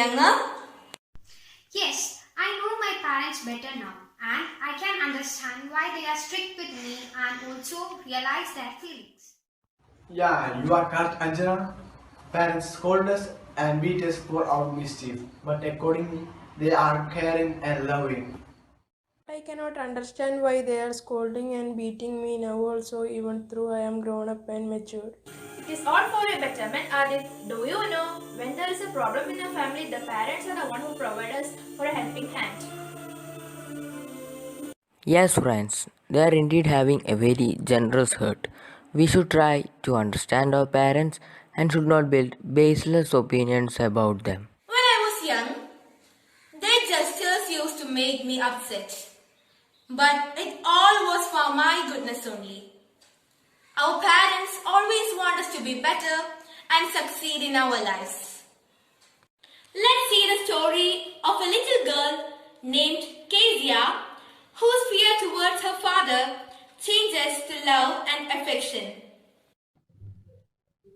younger? Yes, I know my parents better now, and I can understand why they are strict with me and also realize their feelings. Yeah, you are correct, Anjana. Parents scold us and beat us for our mischief, but accordingly, they are caring and loving. I cannot understand why they are scolding and beating me now also, even though I am grown up and mature. It is all for your betterment, Adith. Do you know when there is a problem in a family, the parents are the one who provide us for a helping hand. Yes, friends, they are indeed having a very generous heart. We should try to understand our parents and should not build baseless opinions about them. When I was young, their gestures used to make me upset. But it all was for my goodness only. Our parents always want us to be better and succeed in our lives. Let's see the story of a little girl named Kezia, whose fear towards her father changes to love and affection.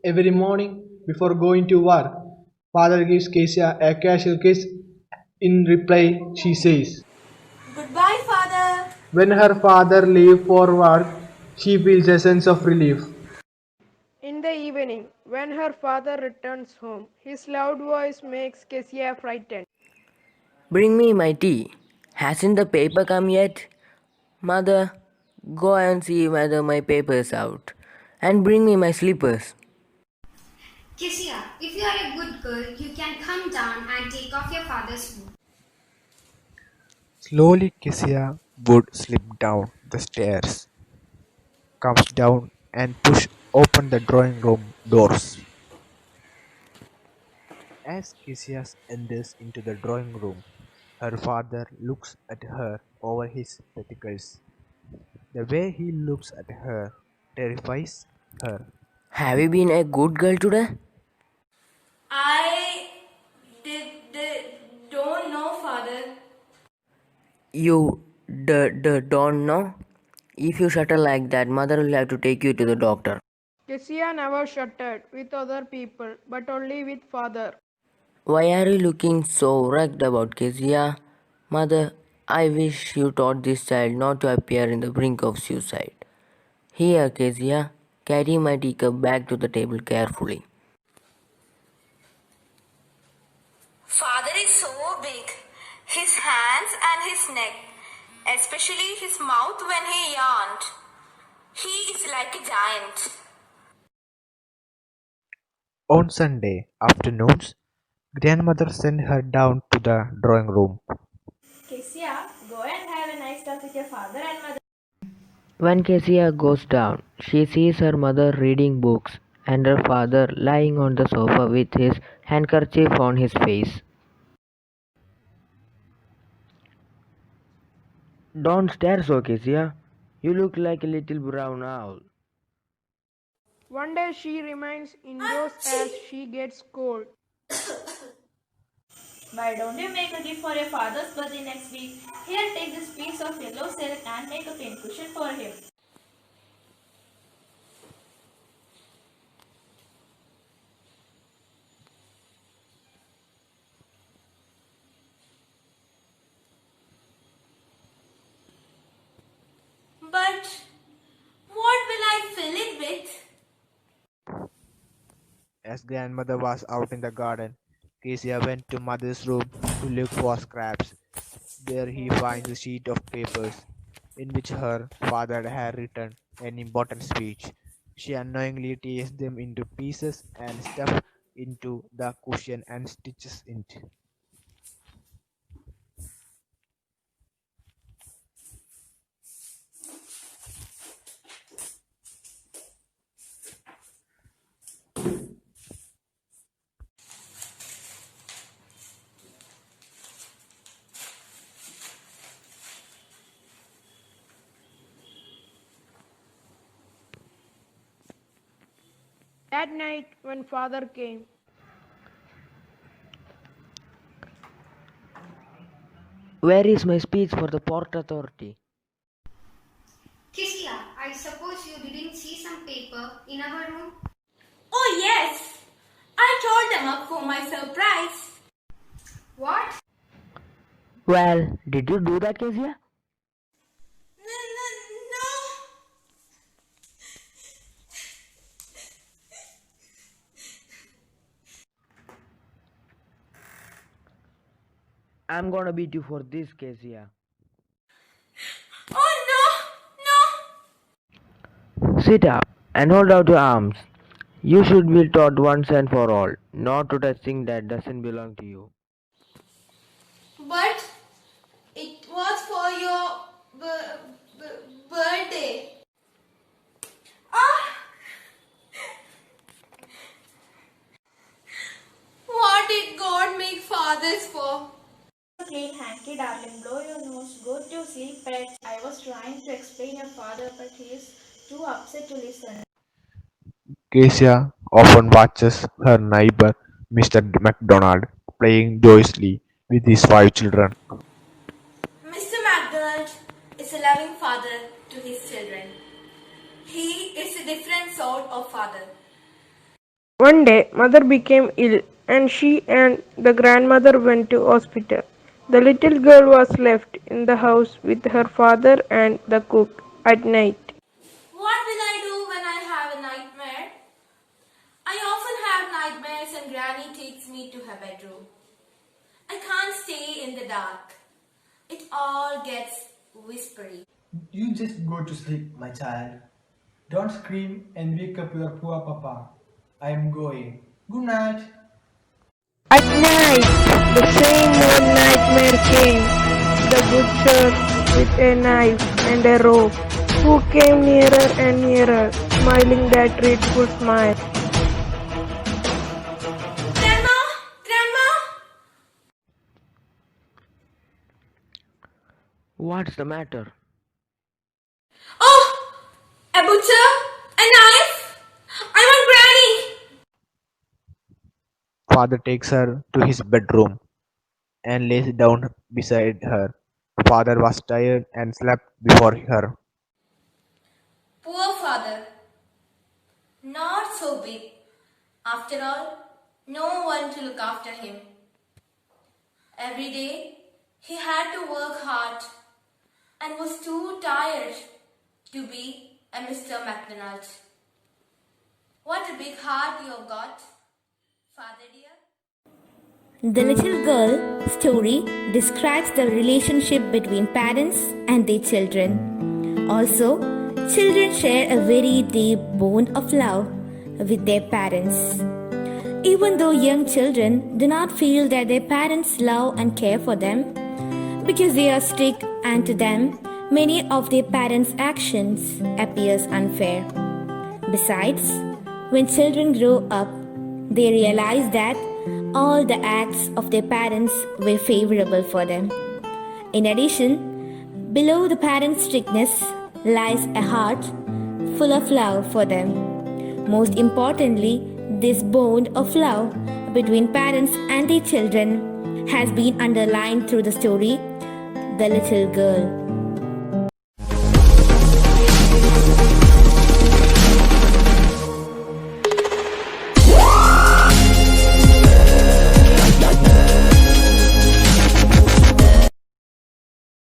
Every morning, before going to work, father gives Kesia a casual kiss. In reply, she says, Goodbye, father. when her father leaves for work, she feels a sense of relief. In the evening, when her father returns home, his loud voice makes Kezia frightened. Bring me my tea. Hasn't the paper come yet? Mother, go and see whether my paper is out. And bring me my slippers. Kisia, if you are a good girl, you can come down and take off your father's boot. Slowly Kezia would slip down the stairs, comes down and push open the drawing room doors. As Kezia enters into the drawing room, her father looks at her over his spectacles. The way he looks at her terrifies her. Have you been a good girl today? I don't know, father. You don't know? If you shudder like that, mother will have to take you to the doctor. Kezia never shuttered with other people, but only with father. Why are you looking so wrecked about Kezia? Mother, I wish you taught this child not to appear in the brink of suicide. Here, Kezia, carry my teacup back to the table carefully. Father is so big. His hands and his neck, especially his mouth when he yawned. He is like a giant. On Sunday afternoons, grandmother sent her down to the drawing room. Kesia, go and have a nice talk with your father and mother. When Kezia goes down, she sees her mother reading books and her father lying on the sofa with his handkerchief on his face. Don't stare so, Kezia. You look like a little brown owl. One day she remains indoors as she gets cold. Why don't you make a gift for your father's birthday next week? Here, take this piece of yellow silk and make a pincushion for him. But what will I fill it with? As grandmother was out in the garden, Kezia went to mother's room to look for scraps. There he finds a sheet of papers in which her father had written an important speech. She unknowingly tears them into pieces and stuffs into the cushion and stitches it. That night, when father came, Where is my speech for the Port Authority? Kisia, I suppose you didn't see some paper in our room? Oh yes, I told them up for my surprise. Well, did you do that, Kezia? No. I'm gonna beat you for this, Kezia. Oh no. Sit up and hold out your arms. You should be taught once and for all not to touch things that doesn't belong to you. But it was for your birthday. Ah! What did God make fathers for? Clean hanky, darling. Blow your nose. Go to sleep, pet. I was trying to explain your father, but he is too upset to listen. Kezia often watches her neighbor, Mr. McDonald, playing joyously with his 5 children. Mr. MacDonald is a loving father to his children. He is a different sort of father. One day, mother became ill and she and the grandmother went to hospital. The little girl was left in the house with her father and the cook at night. What will I do when I have a nightmare? I often have nightmares and Granny takes me to her bedroom. I can't stay in the dark. It all gets whispery. You just go to sleep, my child. Don't scream and wake up your poor papa. I am going. Good night. At night, the same old nightmare came. The butcher with a knife and a rope, who came nearer and nearer, smiling that dreadful smile. Grandma! What's the matter? Oh! A butcher? A knife? I want Granny! Father takes her to his bedroom and lays down beside her. Father was tired and slept before her. Poor father. Not so big. After all, no one to look after him. Every day, he had to work hard and was too tired to be a Mr. McDonald. What a big heart you've got, father dear. The Little Girl story describes the relationship between parents and their children. Also, children share a very deep bond of love with their parents. Even though young children do not feel that their parents love and care for them, because they are strict and to them, many of their parents' actions appears unfair. Besides, when children grow up, they realize that all the acts of their parents were favorable for them. In addition, below the parents' strictness lies a heart full of love for them. Most importantly, this bond of love between parents and their children has been underlined through the story, The Little Girl.